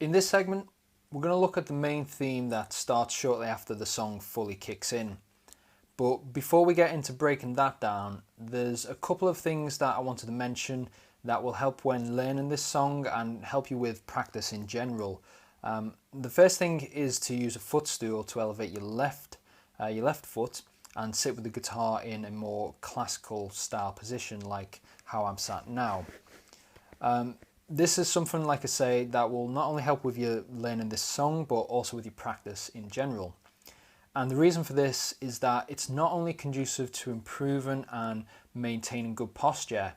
In this segment, we're going to look at the main theme that starts shortly after the song fully kicks in. But before we get into breaking that down, there's a couple of things that I wanted to mention that will help when learning this song and help you with practice in general. The first thing is to use a footstool to elevate your left foot and sit with the guitar in a more classical style position like how I'm sat now. This is something, like I say, that will not only help with you learning this song but also with your practice in general. And the reason for this is that it's not only conducive to improving and maintaining good posture,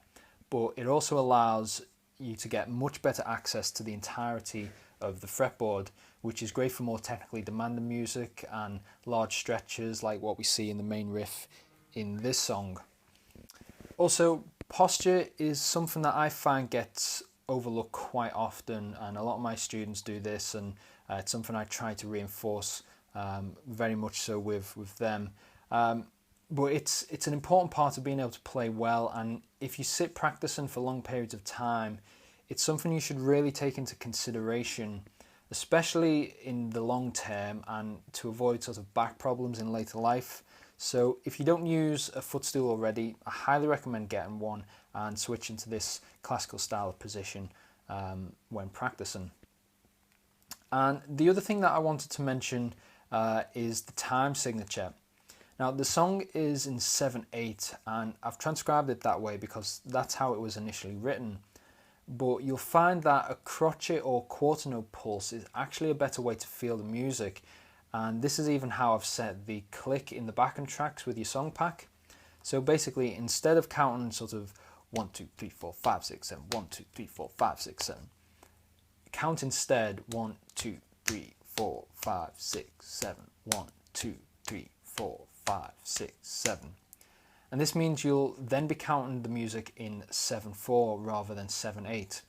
but it also allows you to get much better access to the entirety of the fretboard, which is great for more technically demanding music and large stretches like what we see in the main riff in this song. Also, posture is something that I find gets overlooked quite often, and a lot of my students do this, and it's something I try to reinforce very much so with them. But it's an important part of being able to play well, and if you sit practicing for long periods of time, it's something you should really take into consideration, especially in the long term and to avoid sort of back problems in later life. So if you don't use a footstool already, I highly recommend getting one and switching to this classical style of position when practicing. And the other thing that I wanted to mention is the time signature. Now the song is in 7/8 and I've transcribed it that way because that's how it was initially written. But you'll find that a crotchet or quarter note pulse is actually a better way to feel the music, and this is even how I've set the click in the backing tracks with your song pack. So basically, instead of counting sort of 1, 2, 3, 4, 5, 6, 7, 1, 2, 3, 4, 5, 6, 7, count instead 1, 2, 3, 4, 5, 6, 7, 1, 2, 3, 4, 5, 6, 7. And this means you'll then be counting the music in 7/4 rather than 7/8.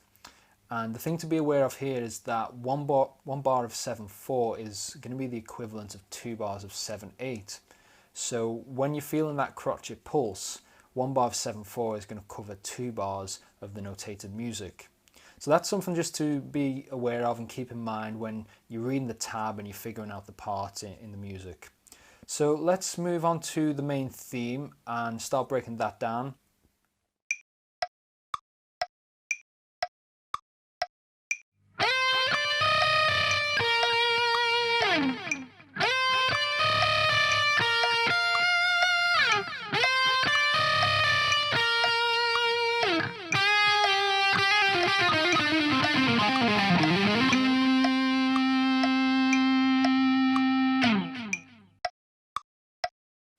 And the thing to be aware of here is that one bar of 7/4 is going to be the equivalent of 2 bars of 7/8. So when you're feeling that crotchet pulse, 1 bar of 7/4 is going to cover 2 bars of the notated music. So that's something just to be aware of and keep in mind when you're reading the tab and you're figuring out the parts in the music. So let's move on to the main theme and start breaking that down.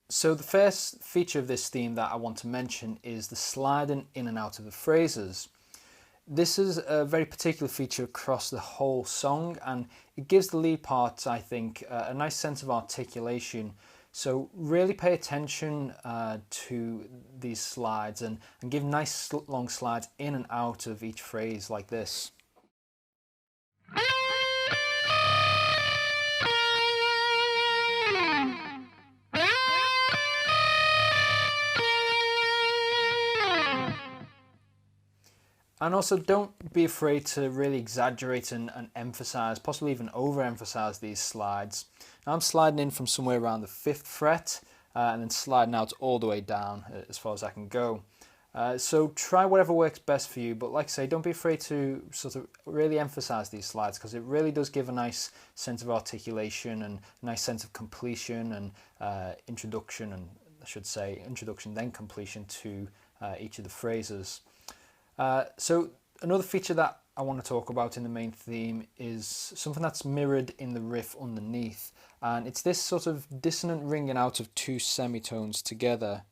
So the first feature of this theme that I want to mention is the sliding in and out of the phrases. This is a very particular feature across the whole song, and it gives the lead parts, I think, a nice sense of articulation. So really pay attention to these slides and give nice long slides in and out of each phrase like this. And also don't be afraid to really exaggerate and emphasize, possibly even overemphasize these slides. Now I'm sliding in from somewhere around the 5th fret and then sliding out all the way down as far as I can go. So try whatever works best for you, but like I say, don't be afraid to sort of really emphasize these slides because it really does give a nice sense of articulation and a nice sense of completion and introduction, and I should say introduction then completion to each of the phrases. So another feature that I want to talk about in the main theme is something that's mirrored in the riff underneath, and it's this sort of dissonant ringing out of 2 semitones together.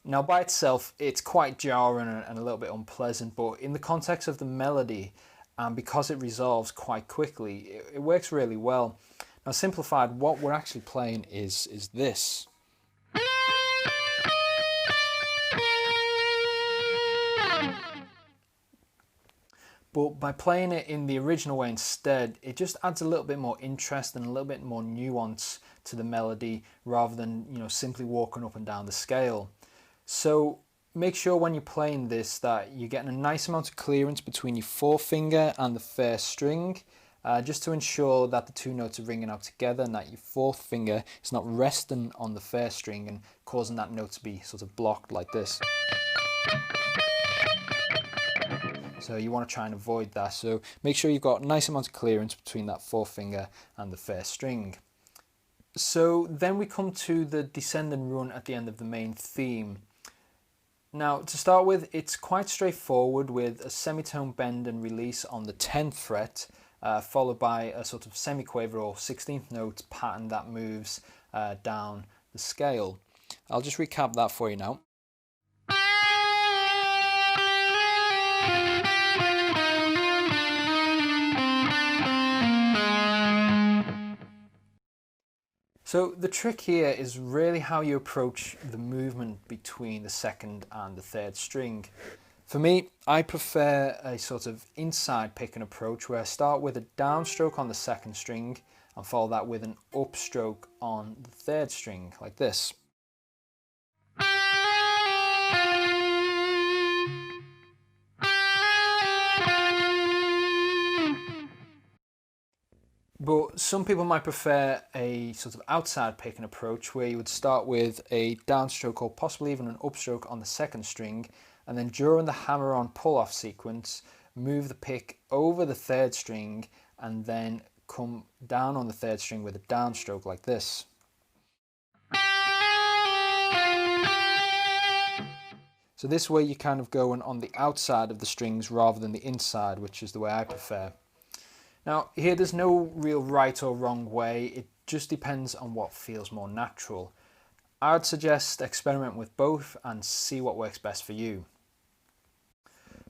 Now by itself it's quite jarring and a little bit unpleasant, but in the context of the melody and because it resolves quite quickly, it works really well. Now simplified, what we're actually playing is this. But by playing it in the original way instead, it just adds a little bit more interest and a little bit more nuance to the melody rather than, you know, simply walking up and down the scale. So make sure when you're playing this that you're getting a nice amount of clearance between your forefinger and the first string, just to ensure that the two notes are ringing out together and that your fourth finger is not resting on the first string and causing that note to be sort of blocked like this. So you want to try and avoid that. So make sure you've got a nice amount of clearance between that forefinger and the first string. So then we come to the descending run at the end of the main theme. Now, to start with, it's quite straightforward with a semitone bend and release on the 10th fret, followed by a sort of semiquaver or 16th note pattern that moves down the scale. I'll just recap that for you now. So the trick here is really how you approach the movement between the second and the third string. For me, I prefer a sort of inside picking approach where I start with a downstroke on the second string and follow that with an upstroke on the third string, like this. But some people might prefer a sort of outside picking approach where you would start with a downstroke or possibly even an upstroke on the second string, and then during the hammer-on pull-off sequence, move the pick over the third string and then come down on the third string with a downstroke like this. So this way you're kind of going on the outside of the strings rather than the inside, which is the way I prefer. Now here there's no real right or wrong way, it just depends on what feels more natural. I'd suggest experiment with both and see what works best for you.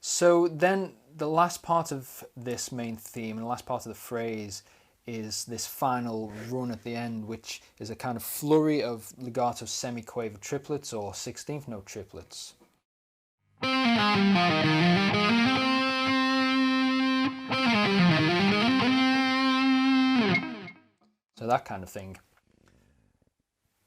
So then the last part of this main theme and the last part of the phrase is this final run at the end, which is a kind of flurry of legato semiquaver triplets or 16th note triplets. So that kind of thing.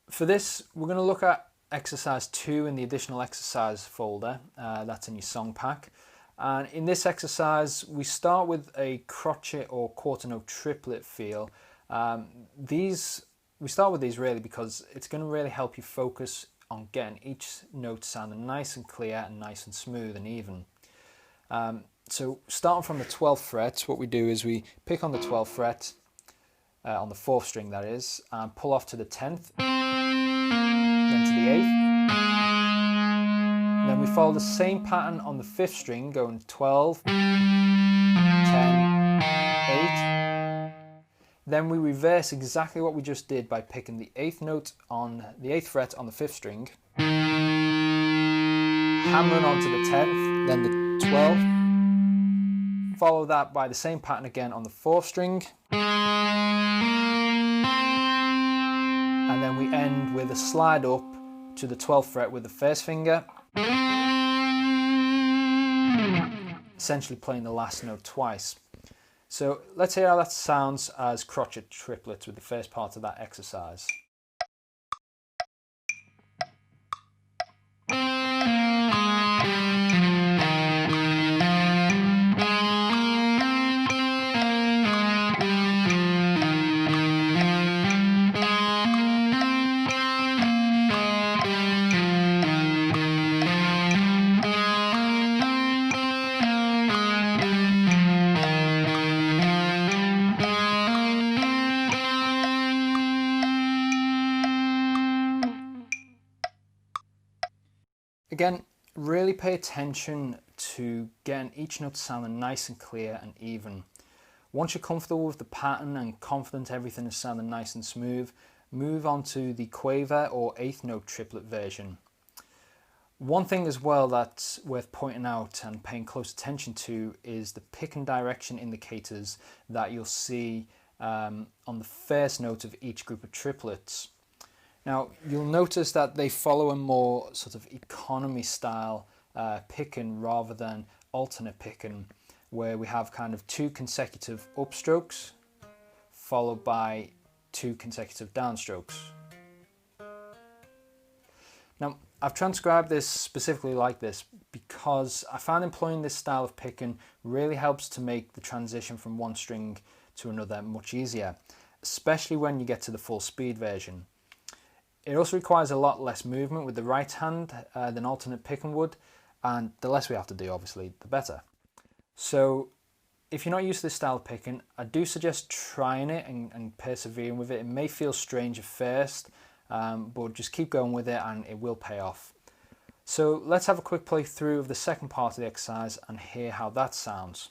For this, we're going to look at exercise 2 in the additional exercise folder, that's in your song pack. And in this exercise, we start with a crotchet or quarter note triplet feel. We start with these really because it's going to really help you focus on getting each note sounding nice and clear and nice and smooth and even. So starting from the 12th fret, what we do is we pick on the 12th fret, on the 4th string that is, and pull off to the 10th, then to the 8th. Then we follow the same pattern on the 5th string, going 12, 10, 8. Then we reverse exactly what we just did by picking the 8th note on the 8th fret on the 5th string, hammering onto the 10th, then the 12th. Follow that by the same pattern again on the 4th string. And then we end with a slide up to the 12th fret with the first finger, essentially playing the last note twice. So let's hear how that sounds as crotchet triplets with the first part of that exercise. Again, really pay attention to getting each note sounding nice and clear and even. Once you're comfortable with the pattern and confident everything is sounding nice and smooth, move on to the quaver or 8th note triplet version. One thing as well that's worth pointing out and paying close attention to is the pick and direction indicators that you'll see on the first note of each group of triplets. Now you'll notice that they follow a more sort of economy style picking rather than alternate picking, where we have kind of 2 consecutive upstrokes followed by 2 consecutive downstrokes. Now, I've transcribed this specifically like this because I found employing this style of picking really helps to make the transition from one string to another much easier, especially when you get to the full speed version. It also requires a lot less movement with the right hand than alternate picking would, and the less we have to do, obviously, the better. So if you're not used to this style of picking, I do suggest trying it and persevering with it. It may feel strange at first, but just keep going with it and it will pay off. So let's have a quick playthrough of the second part of the exercise and hear how that sounds.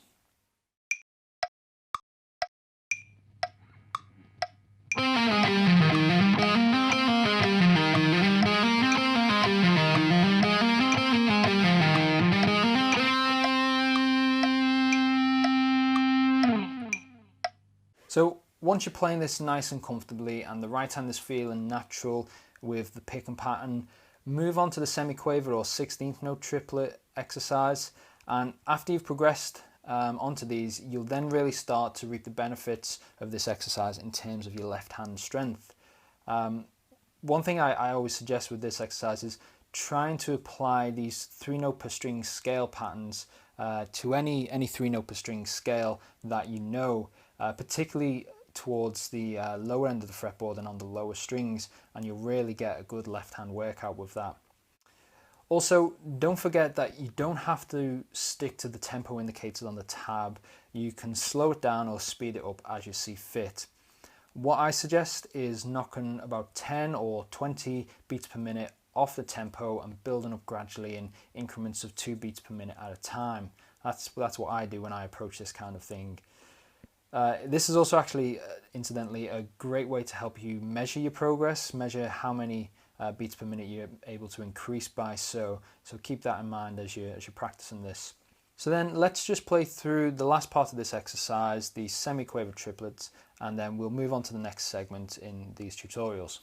So once you're playing this nice and comfortably and the right hand is feeling natural with the picking pattern, move on to the semi-quaver or 16th note triplet exercise, and after you've progressed onto these, you'll then really start to reap the benefits of this exercise in terms of your left hand strength. One thing I always suggest with this exercise is trying to apply these 3 note per string scale patterns to any 3 note per string scale that you know, particularly towards the lower end of the fretboard and on the lower strings, and you'll really get a good left hand workout with that. Also, don't forget that you don't have to stick to the tempo indicated on the tab. You can slow it down or speed it up as you see fit. What I suggest is knocking about 10 or 20 beats per minute off the tempo and building up gradually in increments of 2 beats per minute at a time. That's what I do when I approach this kind of thing. This is also actually, incidentally, a great way to help you measure your progress, measure how many beats per minute you're able to increase by, so keep that in mind as you're practicing this. So then let's just play through the last part of this exercise, the semi-quaver triplets, and then we'll move on to the next segment in these tutorials.